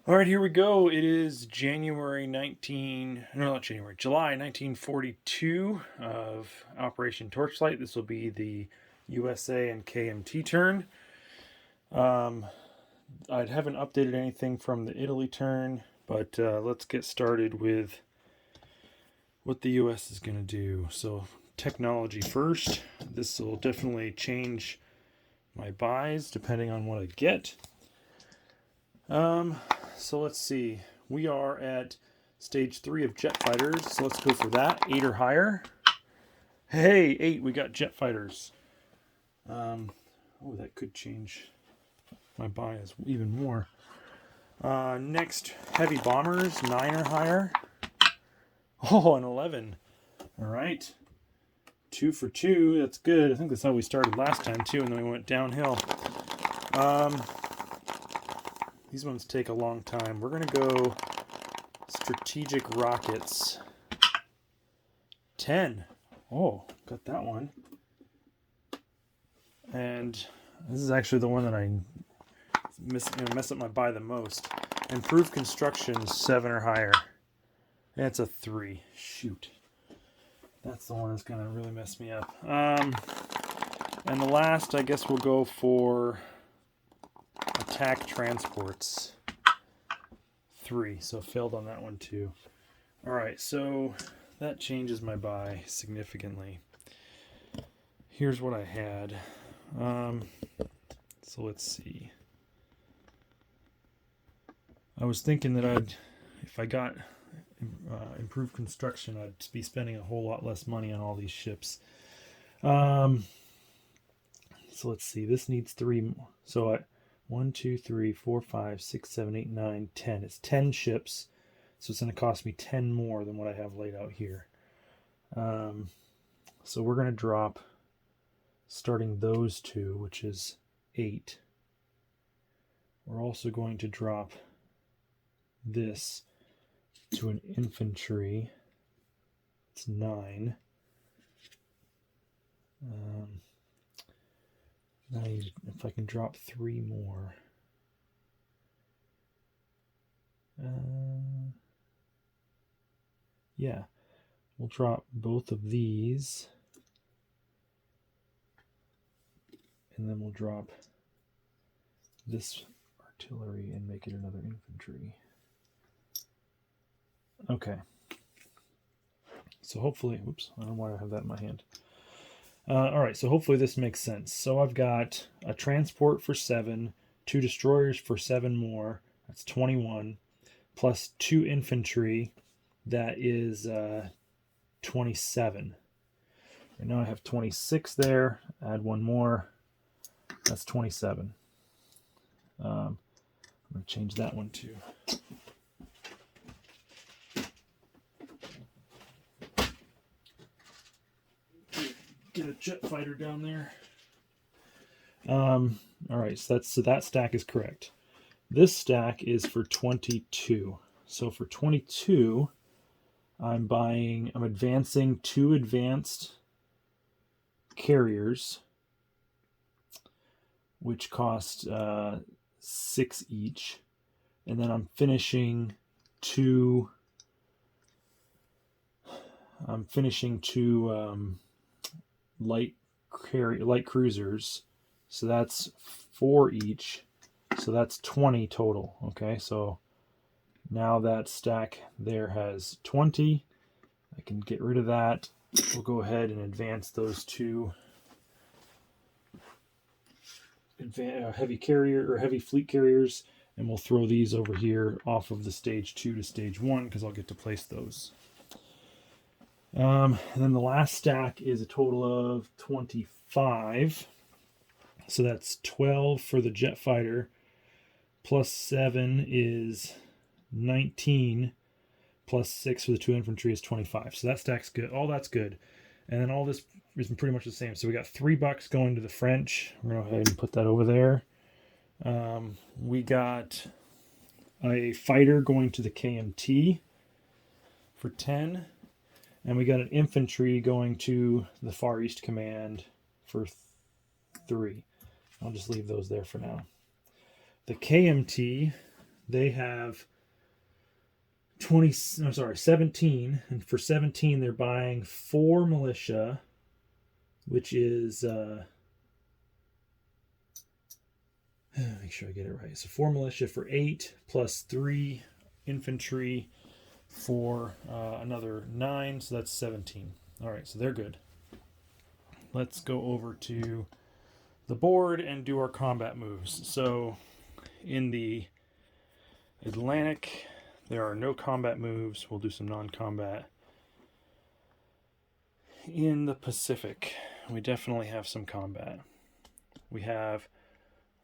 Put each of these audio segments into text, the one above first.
All right, here we go. It is July 1942 of Operation Torchlight. This will be the USA and KMT turn. I haven't updated anything from the Italy turn, but let's get started with what the US is going to do. So technology first. This will definitely change my buys depending on what I get. So let's see. We are at stage 3 of jet fighters. So let's go for that. 8 or higher. Hey, 8. We got jet fighters. Oh, that could change my bias even more. Next, heavy bombers. 9 or higher. Oh, an 11. All right. 2 for 2. That's good. I think that's how we started last time too, and then we went downhill. These ones take a long time. We're going to go strategic rockets. 10. Oh, got that one. And this is actually the one that I mess up my buy the most. Improved construction, 7 or higher. That's a 3. Shoot. That's the one that's going to really mess me up. And the last, I guess we'll go for attack transports. 3, so failed on that one too. Alright, so that changes my buy significantly. Here's what I had. So let's see. I was thinking that if I got improved construction, I'd be spending a whole lot less money on all these ships. So let's see. This needs 3 more. So 1, 2, 3, 4, 5, 6, 7, 8, 9, 10. It's 10 ships. So it's going to cost me 10 more than what I have laid out here. So we're going to drop, starting those 2, which is 8. We're also going to drop this to an infantry. It's 9. Now if I can drop 3 more. Yeah, we'll drop both of these. And then we'll drop this artillery and make it another infantry. Okay. So hopefully, oops, I don't know why I have that in my hand. All right, so hopefully this makes sense. So I've got a transport for 7, 2 destroyers for 7 more. That's 21, plus 2 infantry. That is 27. And now I have 26 there. Add 1 more. That's 27. I'm going to change that one too. Get a jet fighter down there. All right, so that stack is correct. This stack is for 22. So for 22, I'm advancing 2 advanced carriers, which cost 6 each, and then I'm finishing 2 light cruisers, so that's 4 each, so that's 20 total. Okay, so now that stack there has 20. I can get rid of that. We'll go ahead and advance those 2 heavy carrier or heavy fleet carriers, and we'll throw these over here off of the stage 2 to stage 1 because I'll get to place those. And then the last stack is a total of 25. So that's 12 for the jet fighter, plus 7 is 19, plus 6 for the 2 infantry is 25. So that stack's good. All that's good. And then all this is pretty much the same. So we got $3 going to the French. We're going to go ahead and put that over there. We got a fighter going to the KMT for 10. And we got an infantry going to the Far East Command for 3. I'll just leave those there for now. The KMT They have 17, and for 17 they're buying 4 militia, which is make sure I get it right. So 4 militia for 8 plus 3 infantry for another 9, so that's 17. All right, so they're good. Let's go over to the board and do our combat moves. So in the Atlantic, there are no combat moves. We'll do some non-combat. In the Pacific, we definitely have some combat. We have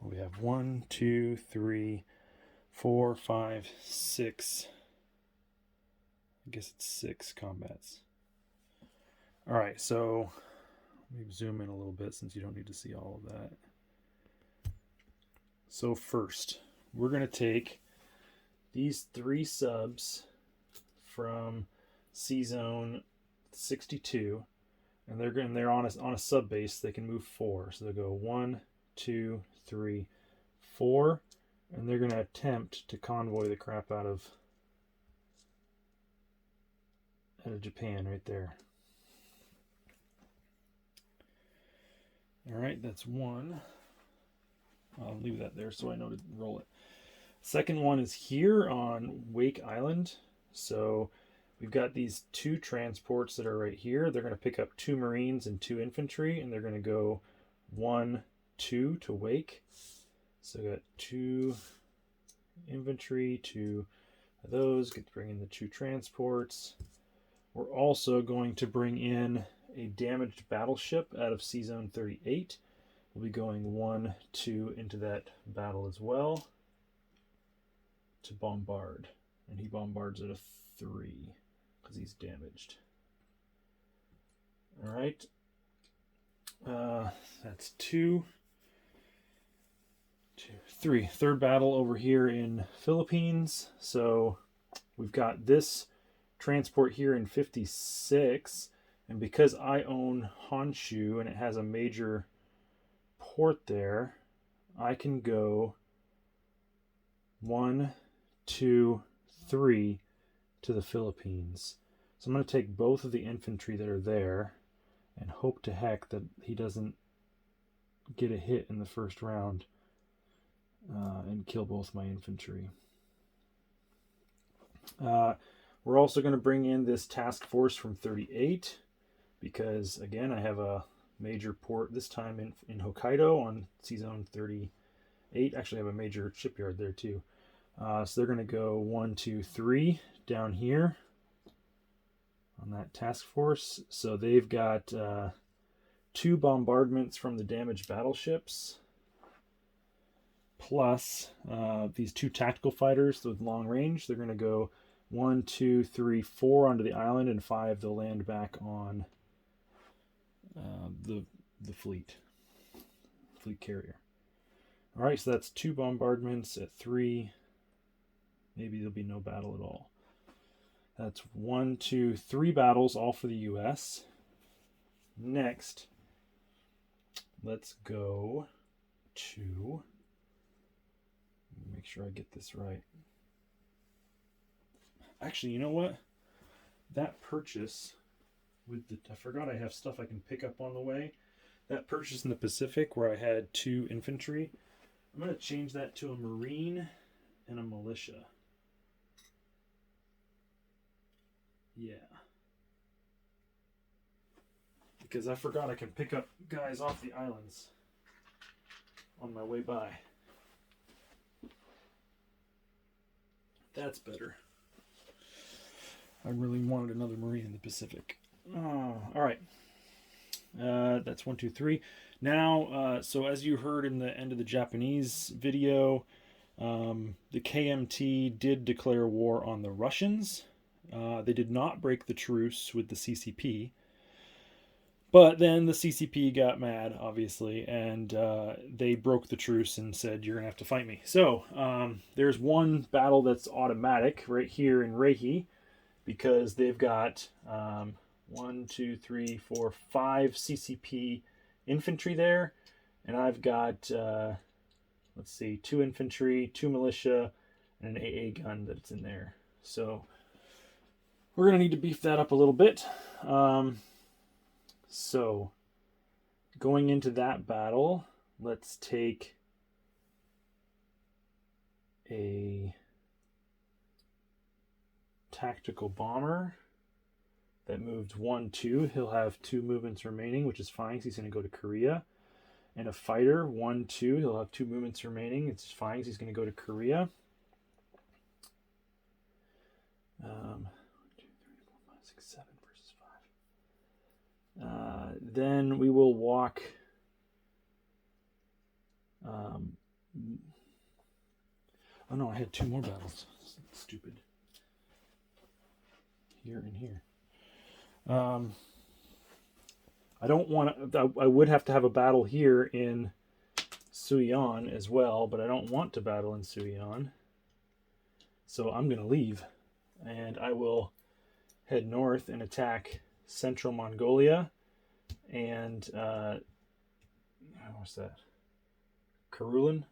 1, 2, 3, 4, 5, 6. I guess it's 6 combats. All right, so let me zoom in a little bit since you don't need to see all of that. So first, we're going to take these 3 subs from C-Zone 62, and they're on a sub base. They can move 4, so they'll go 1, 2, 3, 4, and they're going to attempt to convoy the crap out of Japan right there. All right, that's 1. I'll leave that there so I know to roll it. Second one is here on Wake Island. So we've got these 2 transports that are right here. They're going to pick up 2 Marines and 2 infantry, and they're going to go 1, 2 to Wake. So we got 2 infantry, 2 of those. Get to bring in the 2 transports. We're also going to bring in a damaged battleship out of C-Zone 38. We'll be going 1, 2 into that battle as well to bombard. And he bombards at a 3 because he's damaged. All right. That's 2, 3. Third battle over here in Philippines. So we've got this transport here in 56. And because I own Honshu and it has a major port there, I can go 1, 2, 3 to the Philippines. So I'm going to take both of the infantry that are there and hope to heck that he doesn't get a hit in the first round and kill both my infantry. We're also going to bring in this task force from 38 because, again, I have a major port this time in Hokkaido on C-Zone 38. Actually, I have a major shipyard there too. So they're going to go 1, 2, 3 down here on that task force. So they've got 2 bombardments from the damaged battleships, plus these 2 tactical fighters with long range. They're going to go 1, 2, 3, 4 onto the island, and 5 they'll land back on the fleet carrier. All right, so that's 2 bombardments at 3. Maybe there'll be no battle at all. That's 1, 2, 3 battles, all for the U.S. Next, let's go to, make sure I get this right. Actually, you know what? That purchase with the, I forgot I have stuff I can pick up on the way. That purchase in the Pacific where I had 2 infantry, I'm going to change that to a Marine and a militia. Yeah. Because I forgot I can pick up guys off the islands on my way by. That's better. I really wanted another Marine in the Pacific. Oh, all right. That's 1, 2, 3. Now, so as you heard in the end of the Japanese video, the KMT did declare war on the Russians. They did not break the truce with the CCP. But then the CCP got mad, obviously, and they broke the truce and said, you're going to have to fight me. So there's one battle that's automatic right here in Reihi, because they've got 1, 2, 3, 4, 5 CCP infantry there. And I've got, let's see, 2 infantry, 2 militia, and an AA gun that's in there. So we're going to need to beef that up a little bit. So going into that battle, let's take a tactical bomber that moved 1-2. He'll have 2 movements remaining, which is fine because he's going to go to Korea. And a fighter 1-2. He'll have 2 movements remaining. It's fine because he's going to go to Korea. 1, 2, 3, 4, 5, 6, 7 versus 5. Then we will walk. Oh no, I had 2 more battles. Stupid. Here and here. I don't want to. I would have to have a battle here in Suion as well, but I don't want to battle in Suion. So I'm going to leave, and I will head north and attack Central Mongolia and what's that? Karulin.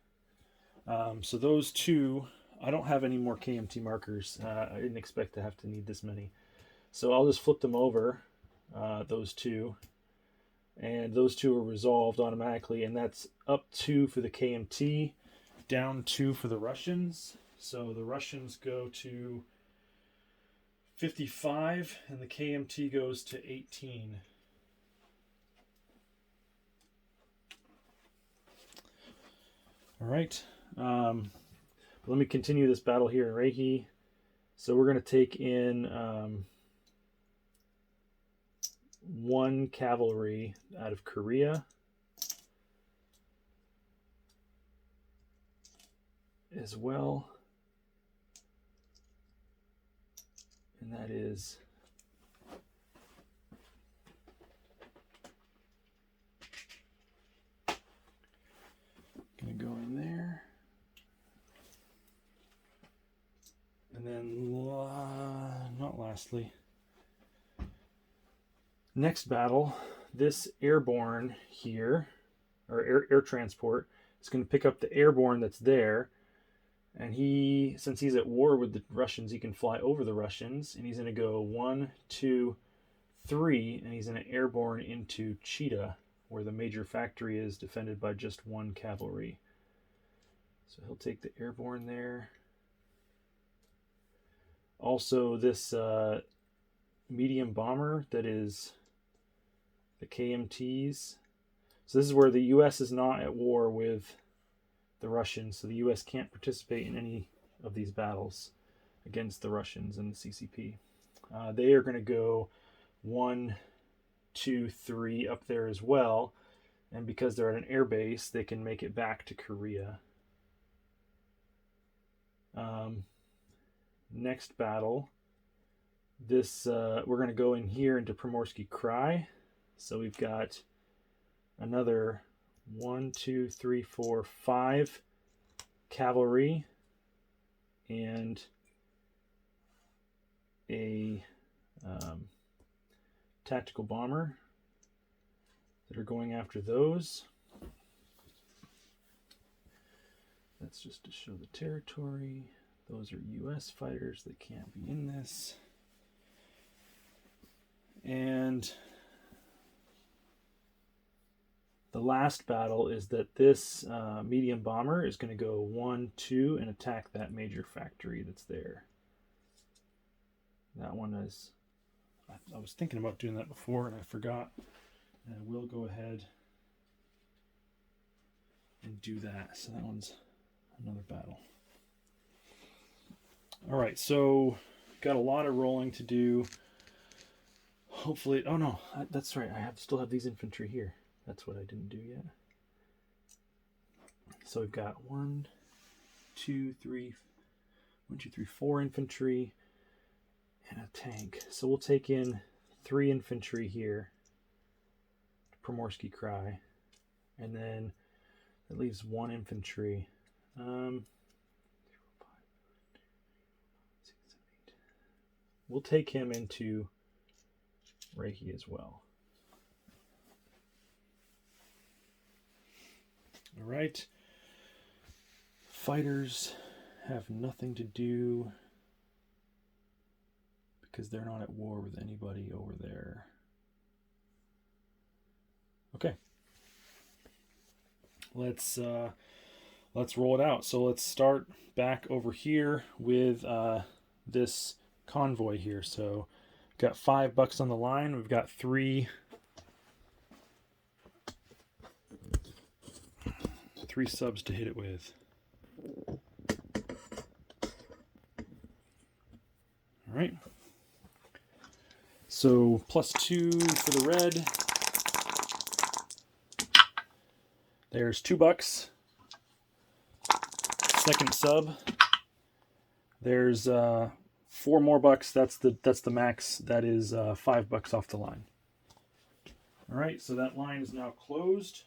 So those 2. I don't have any more KMT markers. I didn't expect to have to need this many. So I'll just flip them over, those 2. And those 2 are resolved automatically. And that's up 2 for the KMT, down 2 for the Russians. So the Russians go to 55, and the KMT goes to 18. All right. Let me continue this battle here in Reiki. So we're going to take in 1 cavalry out of Korea as well. And that is going to go in there. And then, not lastly, next battle, this airborne here, or air transport, is going to pick up the airborne that's there. And he, since he's at war with the Russians, he can fly over the Russians. And he's going to go 1, 2, 3, and he's going to airborne into Cheetah, where the major factory is defended by just 1 cavalry. So he'll take the airborne there. Also, this medium bomber that is the KMTs. So this is where the U.S. is not at war with the Russians, so the U.S. can't participate in any of these battles against the Russians and the CCP. They are going to go 1, 2, 3 up there as well, and because they're at an air base, they can make it back to Korea. Next battle, this we're going to go in here into Promorsky Cry. So we've got another 1, 2, 3, 4, 5 cavalry and a tactical bomber that are going after those. That's just to show the territory. Those are U.S. fighters that can't be in this. And the last battle is that this medium bomber is going to go 1, 2 and attack that major factory that's there. That one is... I was thinking about doing that before and I forgot. And I will go ahead and do that. So that one's another battle. All right, so got a lot of rolling to do. Hopefully, oh no, that's right. I still have these infantry here. That's what I didn't do yet. So we've got 1, 2, 3, 4 infantry and a tank. So we'll take in 3 infantry here. Promorsky Cry, and then that leaves 1 infantry. 3, 4, 5, 6, 7, 8. We'll take him into Reiki as well. All right, fighters have nothing to do because they're not at war with anybody over there. Okay. Let's roll it out. So let's start back over here with this convoy here. So we've got $5 on the line. We've got three subs to hit it with. All right. So +2 for the red. There's $2. Second sub. There's 4 more bucks. That's the max. That is $5 off the line. All right. So that line is now closed.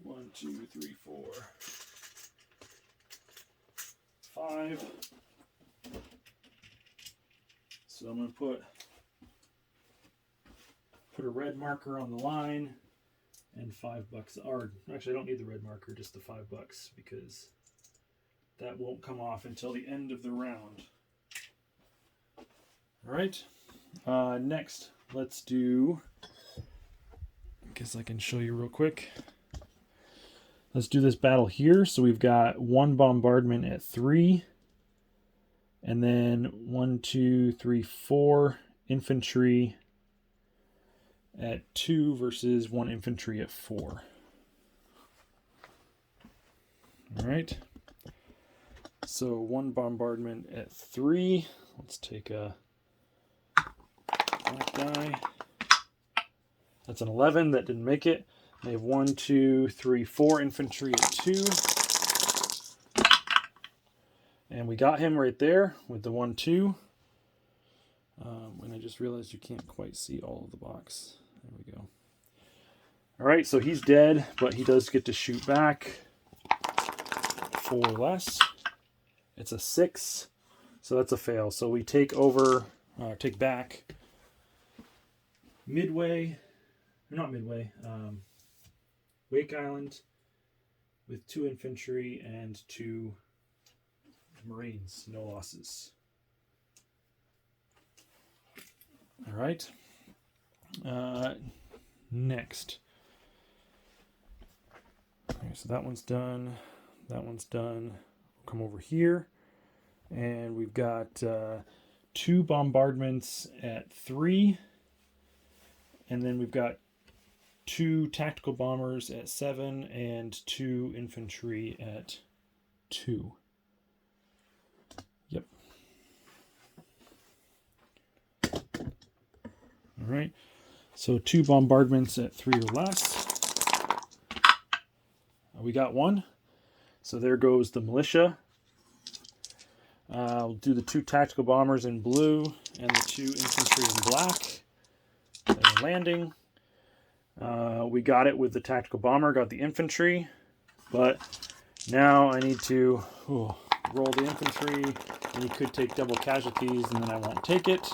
1, 2, 3, 4, 5. So I'm going to put a red marker on the line and $5. Or actually, I don't need the red marker, just the $5 because that won't come off until the end of the round. All right. Next, let's do. I guess I can show you real quick. Let's do this battle here. So we've got 1 bombardment at 3. And then 1, 2, 3, 4 infantry at 2 versus 1 infantry at 4. All right. So 1 bombardment at 3. Let's take a black die. That's an 11. That didn't make it. They have 1, 2, 3, 4 infantry at 2. And we got him right there with the 1, 2. And I just realized you can't quite see all of the box. There we go. All right, so he's dead, but he does get to shoot back 4 less. It's a 6, so that's a fail. So we take back Midway, not Midway, Wake Island with 2 infantry and 2 Marines, no losses. All right. Next. Okay, so that one's done. That one's done. We'll come over here, and we've got 2 bombardments at 3, and then we've got 2 tactical bombers at 7 and 2 infantry at 2. Yep. All right. So 2 bombardments at 3 or less. We got 1. So there goes the militia. We'll do the 2 tactical bombers in blue and the 2 infantry in black. They're landing. We got it with the tactical bomber, got the infantry, but now I need to roll the infantry, and he could take double casualties, and then I won't take it.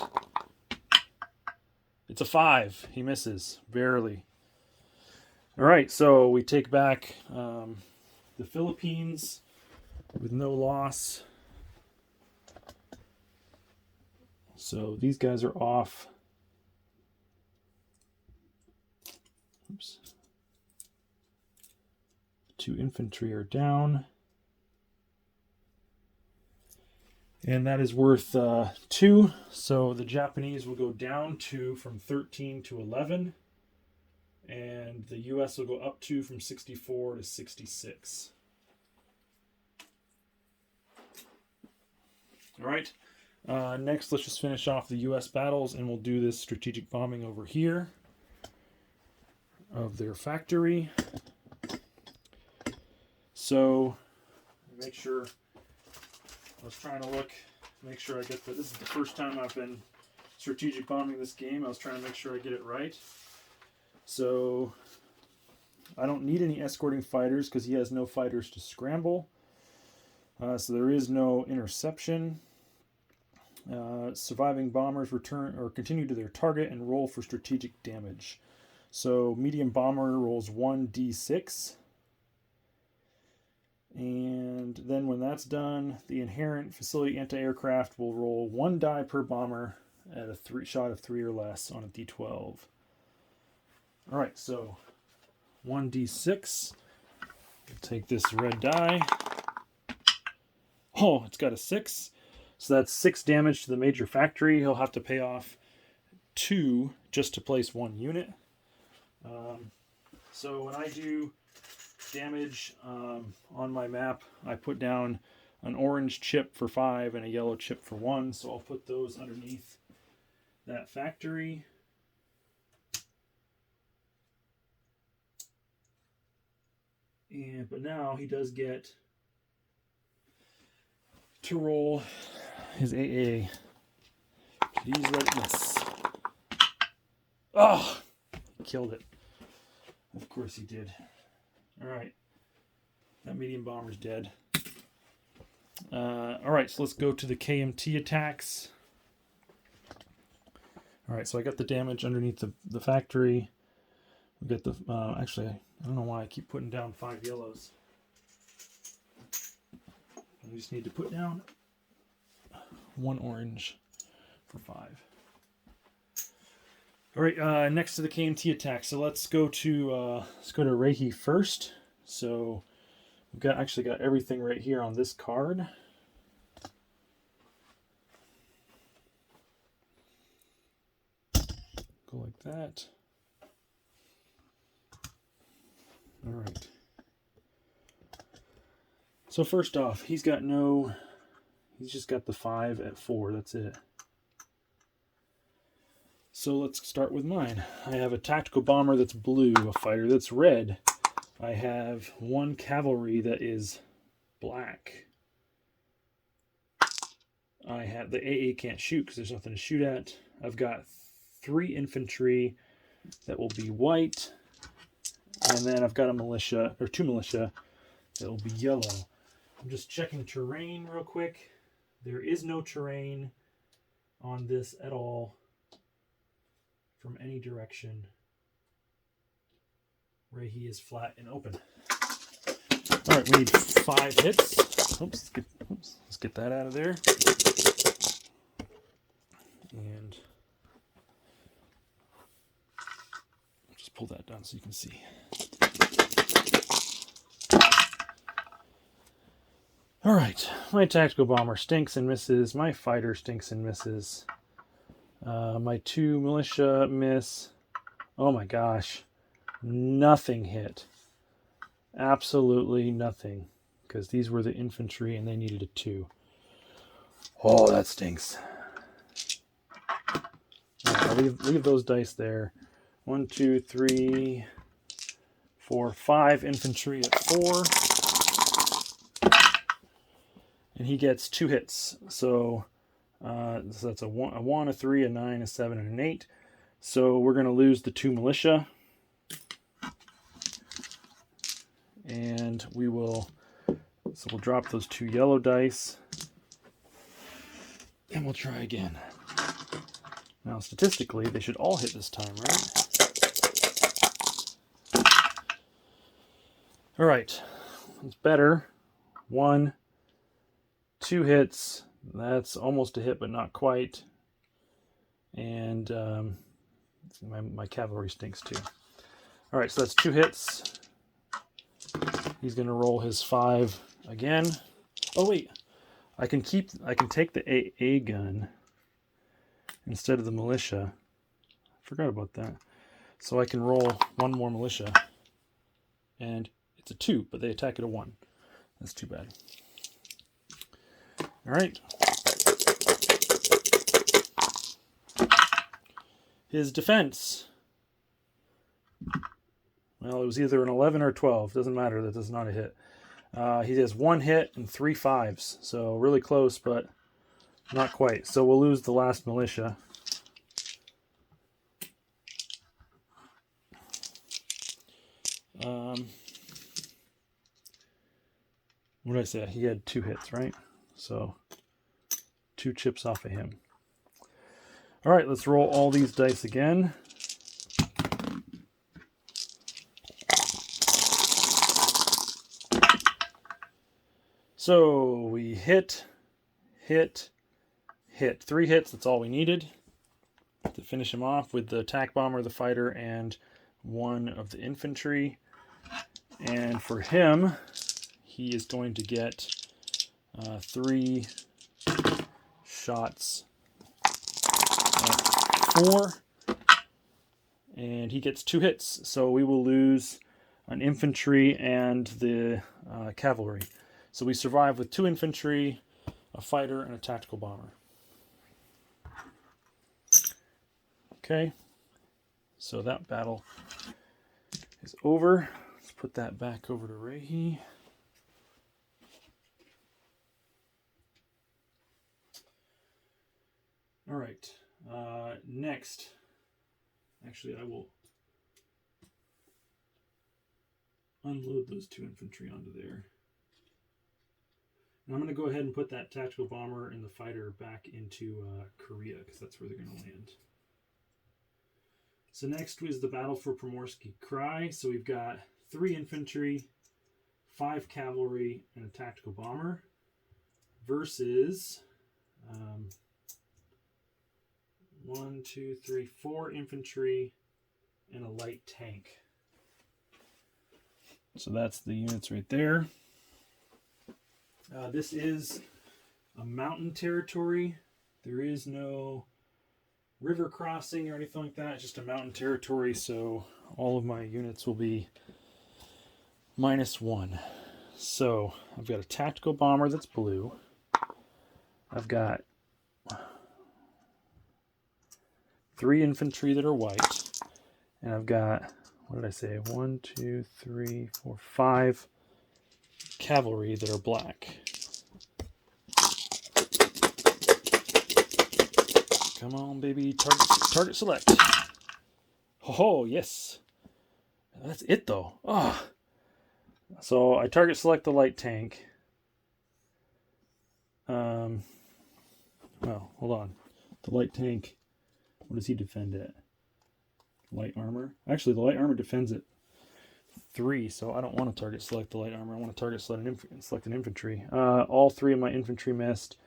It's a 5. He misses, barely. All right, so we take back the Philippines with no loss. So these guys are off. Oops. 2 infantry are down. And that is worth 2. So the Japanese will go down 2 from 13 to 11. And the US will go up 2 from 64 to 66. All right. Next, let's just finish off the US battles, and we'll do this strategic bombing over here of their factory. So, make sure, I was trying to make sure I get this is the first time I've been strategic bombing this game. I was trying to make sure I get it right. So, I don't need any escorting fighters because he has no fighters to scramble. So there is no interception. Surviving bombers return or continue to their target and roll for strategic damage. So medium bomber rolls 1d6. And then when that's done, the inherent facility anti-aircraft will roll 1 die per bomber at a shot of 3 or less on a d12. All right, so 1d6. We'll take this red die. Oh, it's got a 6. So that's 6 damage to the major factory. He'll have to pay off 2 just to place 1 unit. So when I do damage on my map, I put down an orange chip for 5 and a yellow chip for 1. So I'll put those underneath that factory. But now he does get to roll his AA. Please let it miss. Oh, killed it. Of course he did. All right, that medium bomber's dead. All right, so let's go to the KMT attacks. All right, so I got the damage underneath the factory. We got the actually, I don't know why I keep putting down 5 yellows. I just need to put down 1 orange for 5. All right, next to the KMT attack. So let's go to Reiki first. So we've actually got everything right here on this card. Go like that. All right. So first off, he's just got the 5 at 4. That's it. So let's start with mine. I have a tactical bomber that's blue, a fighter that's red. I have 1 cavalry that is black. I have the AA can't shoot because there's nothing to shoot at. I've got 3 infantry that will be white. And then I've got a militia, or 2 militia, that will be yellow. I'm just checking terrain real quick. There is no terrain on this at all from any direction. Reiki is flat and open. All right, we need 5 hits. Oops, let's get that out of there. And just pull that down so you can see. All right, my tactical bomber stinks and misses. My fighter stinks and misses. My 2 militia miss. Oh my gosh. Nothing hit. Absolutely nothing. Because these were the infantry and they needed a 2. Oh, that stinks. Right, I'll leave those dice there. 1, 2, 3, 4, 5 infantry at 4. And he gets 2 hits. So that's a 1, a 3, a 9, a 7, and an 8. So we're going to lose the 2 militia. And we'll drop those 2 yellow dice. And we'll try again. Now, statistically, they should all hit this time, right? All right. It's better. 1, 2 hits. That's almost a hit, but not quite. And my cavalry stinks too. All right, so that's 2 hits. He's going to roll his 5 again. Oh wait, I can take the AA gun instead of the militia. I forgot about that. So I can roll 1 more militia, and it's a 2, but they attack at a 1. That's too bad. All right. His defense. Well, it was either an 11 or a 12. Doesn't matter. That is not a hit. He has 1 hit and 3 5s. So really close, but not quite. So we'll lose the last militia. What did I say? He had 2 hits, right? So 2 chips off of him. All right, let's roll all these dice again. So we hit. 3 hits, that's all we needed to finish him off with the attack bomber, the fighter, and 1 of the infantry. And for him, he is going to get 3 shots at 4. And he gets 2 hits, so we will lose an infantry and the cavalry. So we survive with 2 infantry, a fighter, and a tactical bomber. Okay, so that battle is over. Let's put that back over to Rehi. All right, next. Actually, I will unload those 2 infantry onto there. And I'm going to go ahead and put that tactical bomber and the fighter back into Korea, because that's where they're going to land. So next was the battle for Promorsky Cry. So we've got 3 infantry, 5 cavalry, and a tactical bomber versus 1, 2, 3, 4 infantry and a light tank. So that's the units right there. This is a mountain territory. There is no river crossing or anything like that. It's just a mountain territory, so all of my units will be -1. So I've got a tactical bomber that's blue. I've got 3 infantry that are white. And I've got, what did I say? 1, 2, 3, 4, 5 cavalry that are black. Come on, baby. Target select. Oh, yes. That's it, though. Oh. So I target select the light tank. Well, hold on. The light tank, what does he defend at? Light armor? Actually, the light armor defends at 3, so I don't want to target select the light armor. I want to target select an infantry. All 3 of my infantry missed.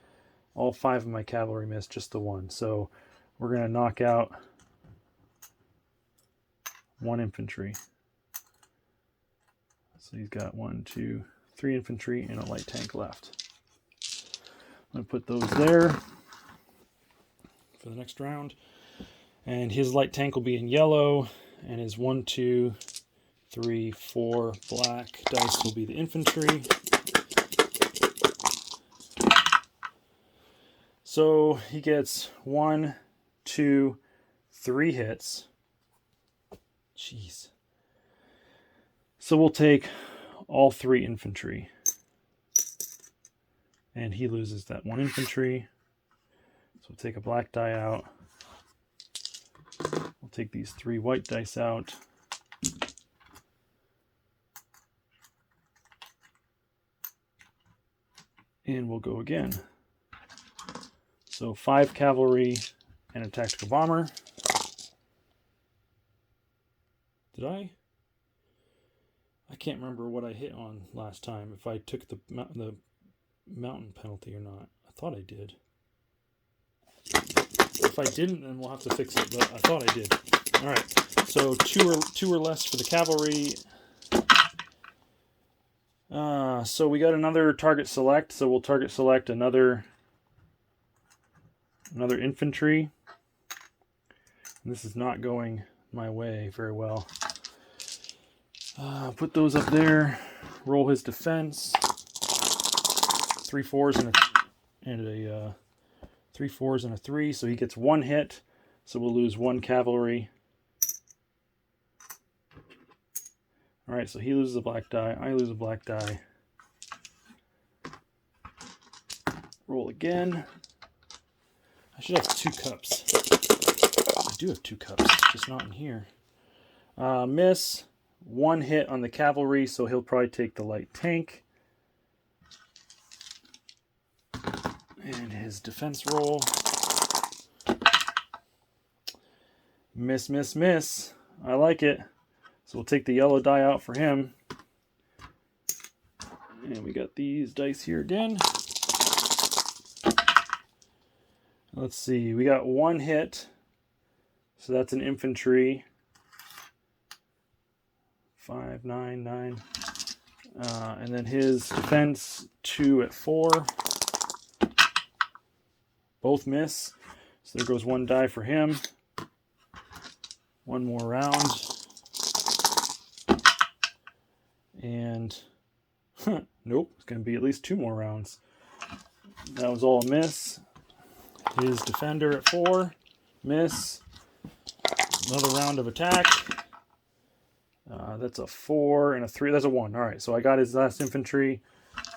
All 5 of my cavalry missed, just the 1. So we're going to knock out 1 infantry. So he's got 1, 2, 3 infantry and a light tank left. I'm going to put those there for the next round. And his light tank will be in yellow, and his 1, 2, 3, 4 black dice will be the infantry. So he gets 1, 2, 3 hits. Jeez. So we'll take all 3 infantry. And he loses that 1 infantry. So we'll take a black die out. We'll take these 3 white dice out. And we'll go again. So 5 cavalry and a tactical bomber. Did I? I can't remember what I hit on last time, if I took the mountain penalty or not. I thought I did. If I didn't, then we'll have to fix it, but I thought I did. All right, so two or less for the cavalry. So we got another target select, so we'll target select another infantry. And this is not going my way very well. Put those up there. Roll his defense. 3 4s and a 3 4s and a 3, so he gets 1 hit. So we'll lose 1 cavalry. All right, so he loses a black die. I lose a black die. Roll again. I should have 2 cups. I do have 2 cups, just not in here. Miss. 1 hit on the cavalry, so he'll probably take the light tank. And his defense roll. Miss, miss, miss. I like it. So we'll take the yellow die out for him. And we got these dice here again. Let's see, we got 1 hit. So that's an infantry. 5, 9, 9. And then his defense 2 at 4. Both miss. So there goes 1 die for him. 1 more round. And nope, it's going to be at least 2 more rounds. That was all a miss. His defender at 4. Miss. Another round of attack. That's a 4 and a 3. That's a 1. All right, so I got his last infantry,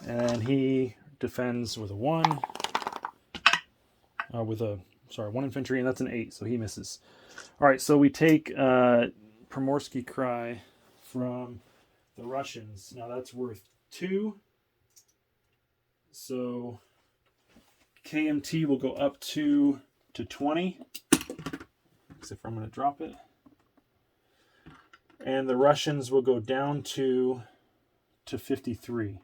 and he defends with a 1. With a 1 infantry, and that's an 8, so he misses. All right, so we take Promorsky Cry from the Russians. Now that's worth 2. So KMT will go up to 20. Except for I'm going to drop it. And the Russians will go down to 53.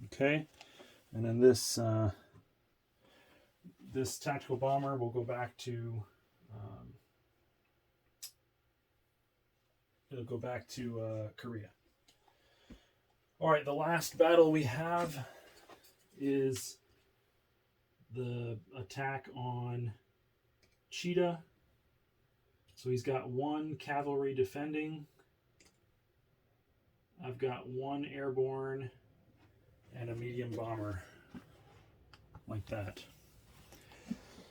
Okay, and then this this tactical bomber will go back to Korea. All right, the last battle we have is the attack on Cheetah. So he's got 1 cavalry defending. I've got 1 airborne and a medium bomber. Like that.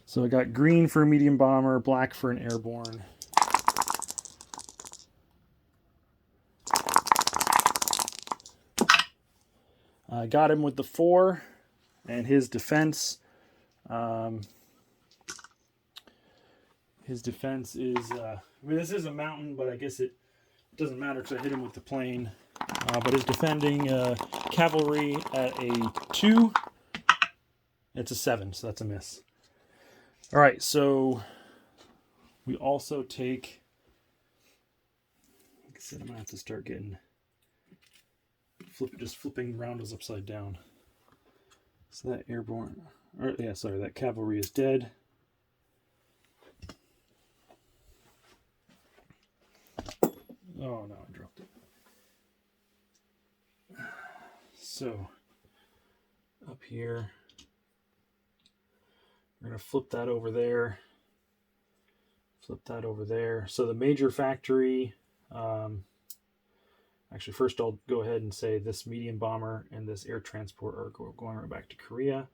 So I got green for a medium bomber, black for an airborne. I got him with the 4 and his defense. His defense is, I mean, this is a mountain, but I guess it doesn't matter because I hit him with the plane. But his defending cavalry at a 2. It's a 7, so that's a miss. All right, so we also take, like I said, I'm going to have to start getting, flipping roundels upside down. So that airborne, that cavalry is dead. Oh, no, I dropped it. So, up here, we're going to flip that over there. Flip that over there. So the major factory, actually first I'll go ahead and say this medium bomber and this air transport are going right back to Korea.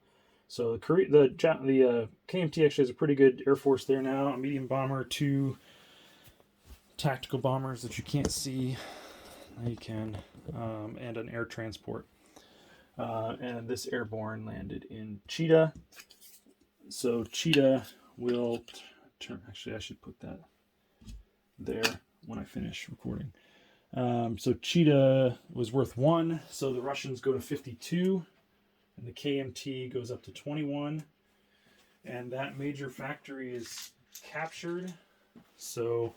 So the KMT actually has a pretty good air force there now. A medium bomber, 2 tactical bombers that you can't see. Now you can. And an air transport. And this airborne landed in Cheetah. So Cheetah will turn. Actually, I should put that there when I finish recording. So Cheetah was worth 1. So the Russians go to 52. And the KMT goes up to 21. And that major factory is captured. So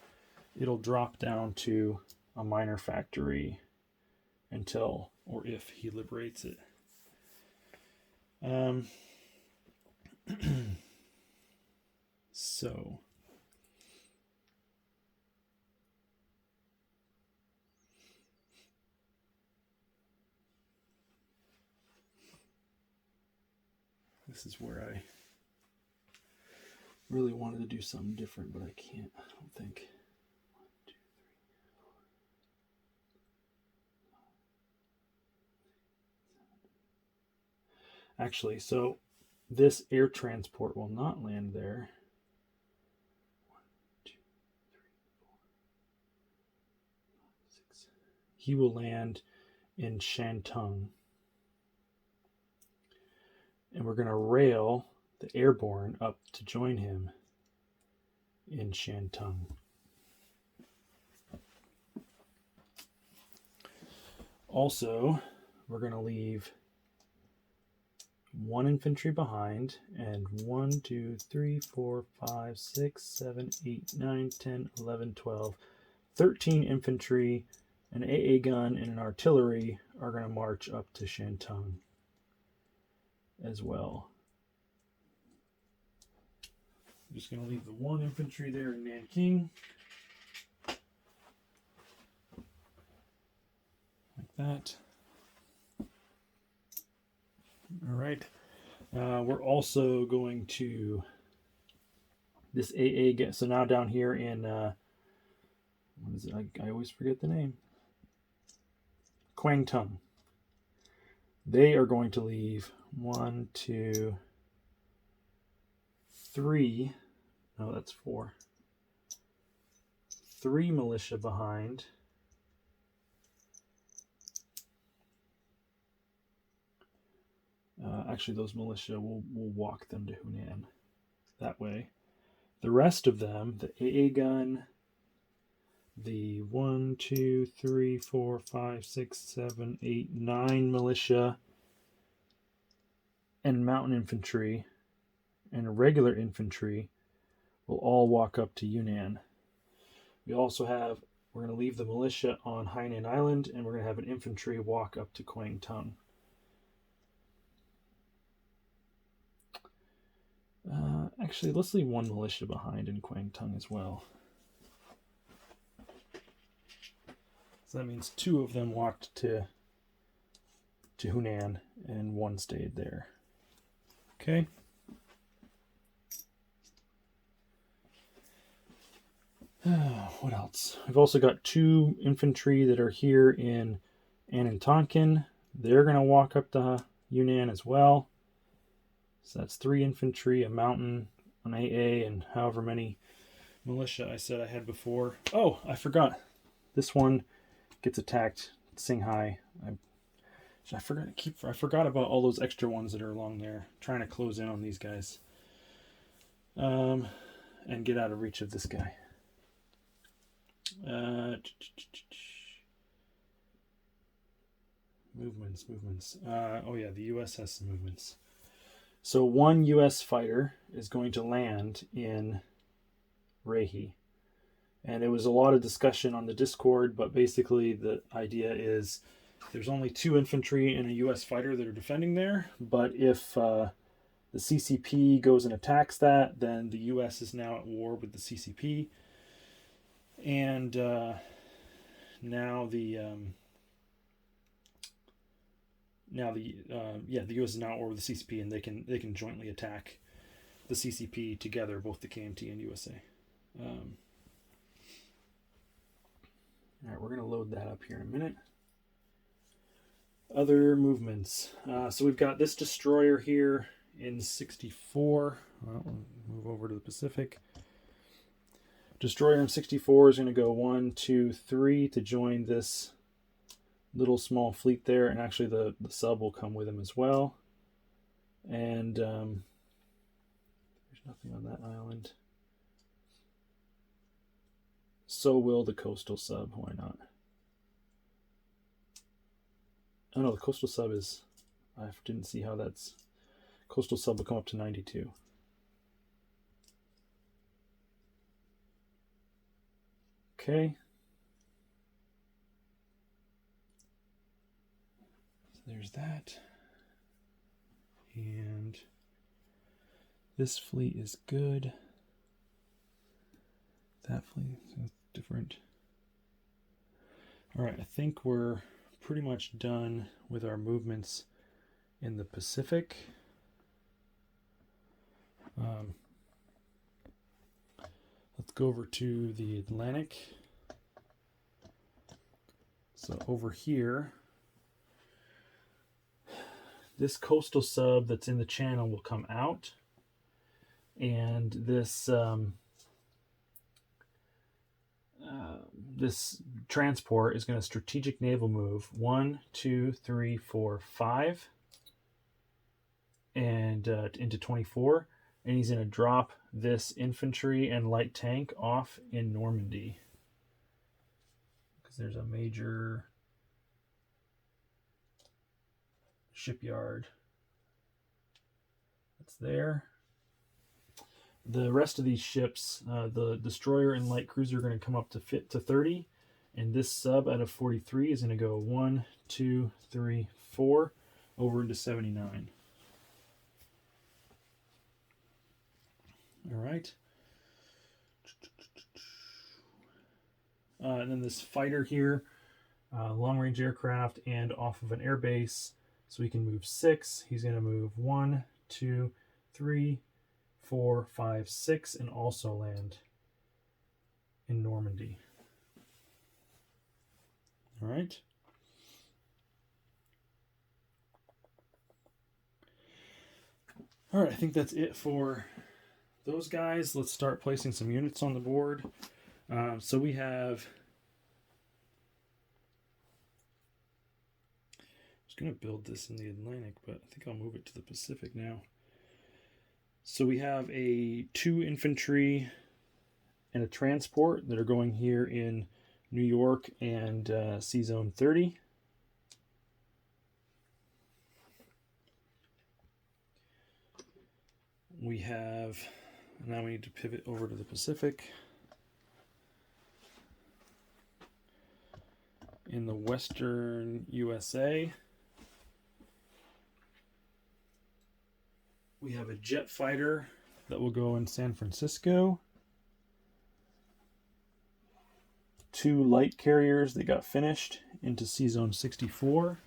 it'll drop down to a minor factory until or if he liberates it. So this is where I really wanted to do something different, but I can't, I don't think. 1, 2, 3, 4. Actually, so this air transport will not land there. 1, 2, 3, 4, 5, 6. He will land in Shantung. And we're going to rail the airborne up to join him in Shantung. Also, we're going to leave 1 infantry behind, and 1, 2, 3, 4, 5, 6, 7, 8, 9, 10, 11, 12, 13 infantry an AA gun and an artillery are going to march up to Shantung as well. I'm just going to leave the 1 infantry there in Nanking. Like that. All right. We're also going to this AA. So now down here in, what is it? I always forget the name. Kwangtung. They are going to leave 1, 2, 3. No, that's 4. 3 militia behind. Actually, those militia will walk them to Hunan that way. The rest of them, the AA gun, the 1, 2, 3, 4, 5, 6, 7, 8, 9 militia, and mountain infantry, and regular infantry will all walk up to Yunnan. We also have, we're going to leave the militia on Hainan Island, and we're going to have an infantry walk up to Kwangtung. Actually, let's leave 1 militia behind in Kwangtung as well. So that means 2 of them walked to Hunan and 1 stayed there. Okay. What else? We've also got 2 infantry that are here in Anantonkin. They're going to walk up to Yunnan as well. So that's 3 infantry, a mountain, an AA, and however many militia I said I had before. Oh, I forgot. This one gets attacked. Singhai. I forgot about all those extra ones that are along there. I'm trying to close in on these guys. And get out of reach of this guy. Movements. Oh yeah, the U.S. has some movements. So 1 U.S. fighter is going to land in Rehi. And it was a lot of discussion on the Discord, but basically the idea is there's only 2 infantry and a U.S. fighter that are defending there. But if the CCP goes and attacks that, then the U.S. is now at war with the CCP. And now the U.S. is now at war with the CCP, and they can jointly attack the CCP together, both the KMT and USA. All right, we're going to load that up here in a minute. Other movements. So we've got this destroyer here in 64. Well, we'll move over to the Pacific. Destroyer in 64 is going to go 1, 2, 3 to join this little small fleet there, and actually the sub will come with him as well. And there's nothing on that island. So will the coastal sub. Why not? Oh no, the coastal sub is... I didn't see how that's... Coastal sub will come up to 92. Okay. So there's that. And this fleet is good. That fleet is different. All right, I think we're pretty much done with our movements in the Pacific. Let's go over to the Atlantic. So over here, this coastal sub that's in the channel will come out, and this this transport is going to strategic naval move 1, 2, 3, 4, 5, and into 24, and he's going to drop this infantry and light tank off in Normandy because there's a major shipyard that's there. The rest of these ships, the destroyer and light cruiser, are going to come up to 30, And this sub out of 43 is going to go 1, 2, 3, 4 over into 79. All right. And then this fighter here, long-range aircraft and off of an air base. So he can move 6. He's going to move 1, 2, 3, 4, 5, 6, and also land in Normandy. All right. All right, I think that's it for those guys. Let's start placing some units on the board. So we have... I was going to build this in the Atlantic, but I think I'll move it to the Pacific now. So we have 2 infantry and a transport that are going here in New York and C-Zone 30. We have, now we need to pivot over to the Pacific. In the Western USA, we have a jet fighter that will go in San Francisco. 2 light carriers that got finished into C-Zone 64.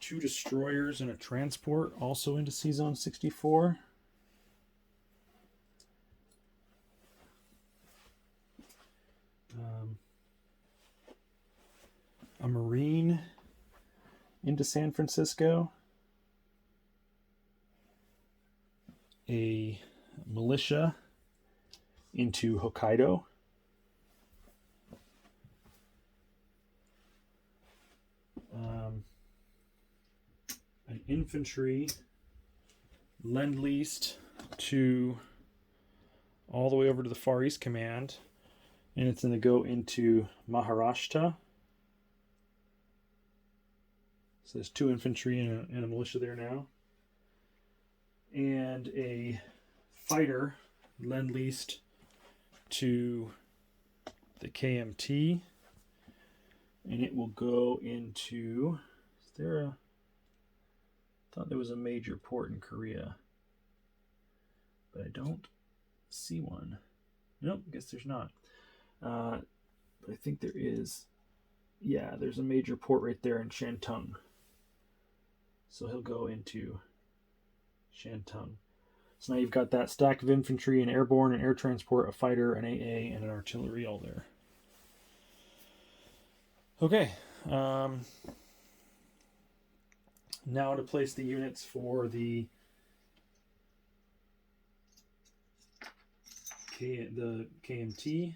2 destroyers and a transport also into C-Zone 64. A Marine into San Francisco. A militia into Hokkaido. An infantry lend-leased to all the way over to the Far East Command, and it's going to go into Maharashtra. So there's 2 infantry and a militia there now. And a fighter lend-leased to the KMT, and it will go into, is there a, I thought there was a major port in Korea, but I don't see one. Nope, I guess there's not. But I think there is, yeah, there's a major port right there in Shantung. So he'll go into Shantung. So now you've got that stack of infantry, an airborne, an air transport, a fighter, an AA, and an artillery all there. Okay. Now to place the units for the KMT.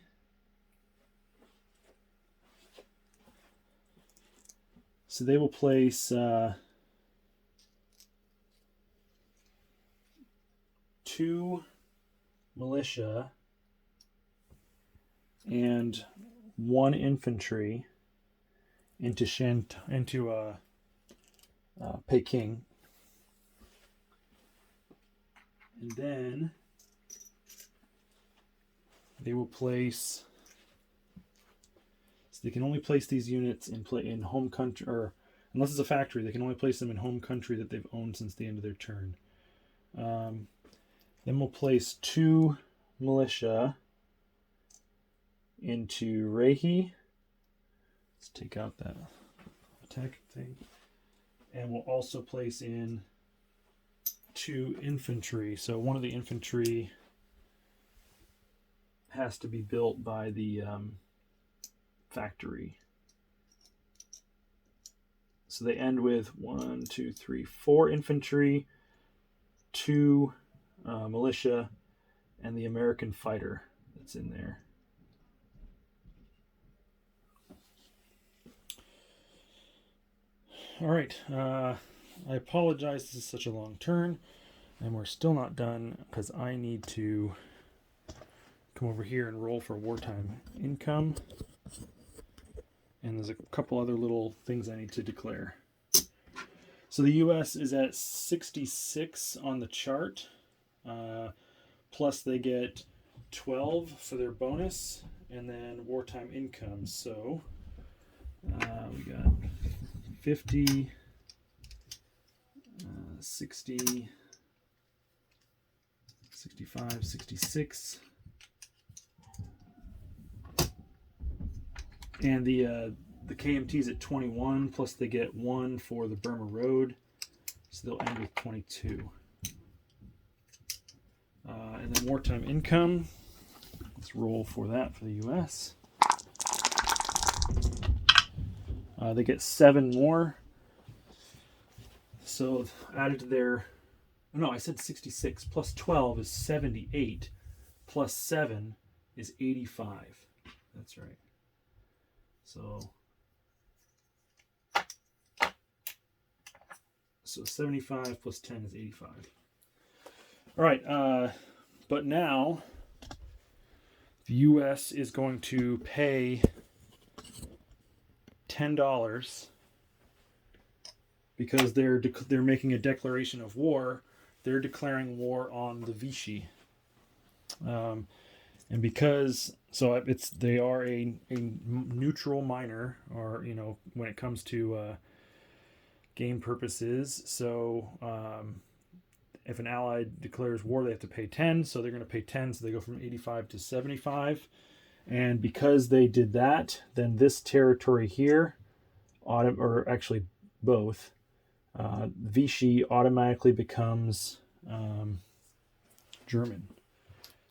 So they will place 2 militia and 1 infantry into Peking, and then they will place. So they can only place these units in home country, or unless it's a factory, they can only place them in home country that they've owned since the end of their turn. Then we'll place 2 militia into Rehi. Let's take out that attack thing. And we'll also place in 2 infantry. So one of the infantry has to be built by the factory. So they end with 1, 2, 3, 4 infantry, 2 militia, and the American fighter that's in there. All right. I apologize this is such a long turn, and we're still not done because I need to come over here and roll for wartime income. And there's a couple other little things I need to declare. So the U.S. is at 66 on the chart. Plus they get 12 for their bonus, and then Wartime Income. So we got 50, 60, 65, 66. And the KMT's at 21, plus they get 1 for the Burma Road, so they'll end with 22. And then Wartime Income. Let's roll for that for the U.S. They get 7 more. So added to their... No, I said 66. Plus 12 is 78. Plus 7 is 85. That's right. So 75 plus 10 is 85. All right. But now the U.S. is going to pay $10 because they're making a declaration of war. They're declaring war on the Vichy, and because they are a neutral minor, or when it comes to game purposes. So if an ally declares war, they have to pay 10. So they're going to pay 10. So they go from 85 to 75. And because they did that, then this territory here, or actually both, Vichy automatically becomes German.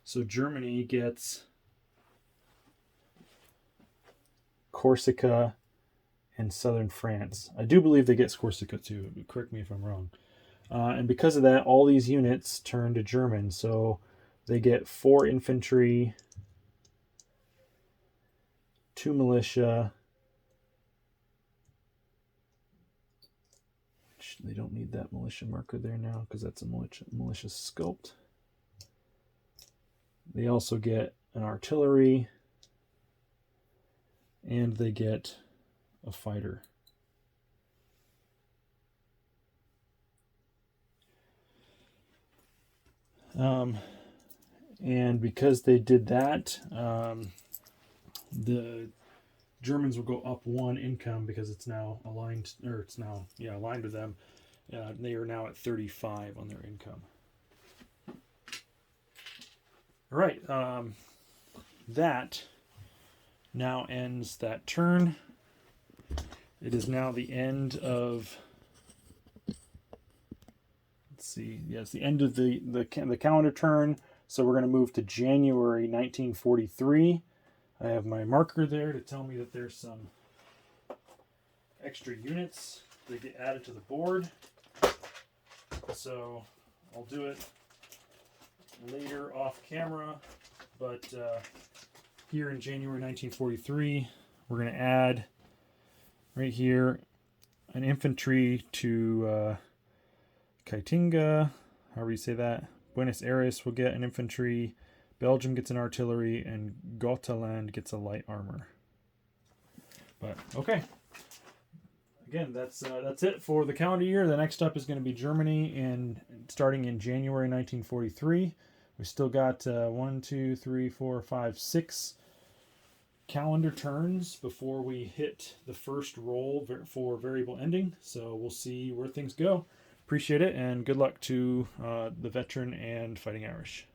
So Germany gets Corsica and southern France. I do believe they get Corsica too. Correct me if I'm wrong. And because of that, all these units turn to German. So they get 4 infantry, 2 militia. Which they don't need that militia marker there now because that's a militia sculpt. They also get an artillery. And they get a fighter. And because they did that, the Germans will go up 1 income because it's now aligned, or it's now aligned with them. They are now at 35 on their income. All right, that now ends that turn. It is now the end of. Let's see. Yeah, it's the end of the calendar turn. So we're going to move to January 1943. I have my marker there to tell me that there's some extra units that get added to the board. So I'll do it later off camera. But here in January 1943, we're going to add right here an infantry to Kaitinga, however you say that. Buenos Aires will get an infantry. Belgium gets an artillery, and Gotaland gets a light armor. But okay, again, that's it for the calendar year. The next up is going to be Germany, and starting in January 1943. We still got 1, 2, 3, 4, 5, 6 calendar turns before we hit the first roll for variable ending. So we'll see where things go. Appreciate it, and good luck to the Veteran and Fighting Irish.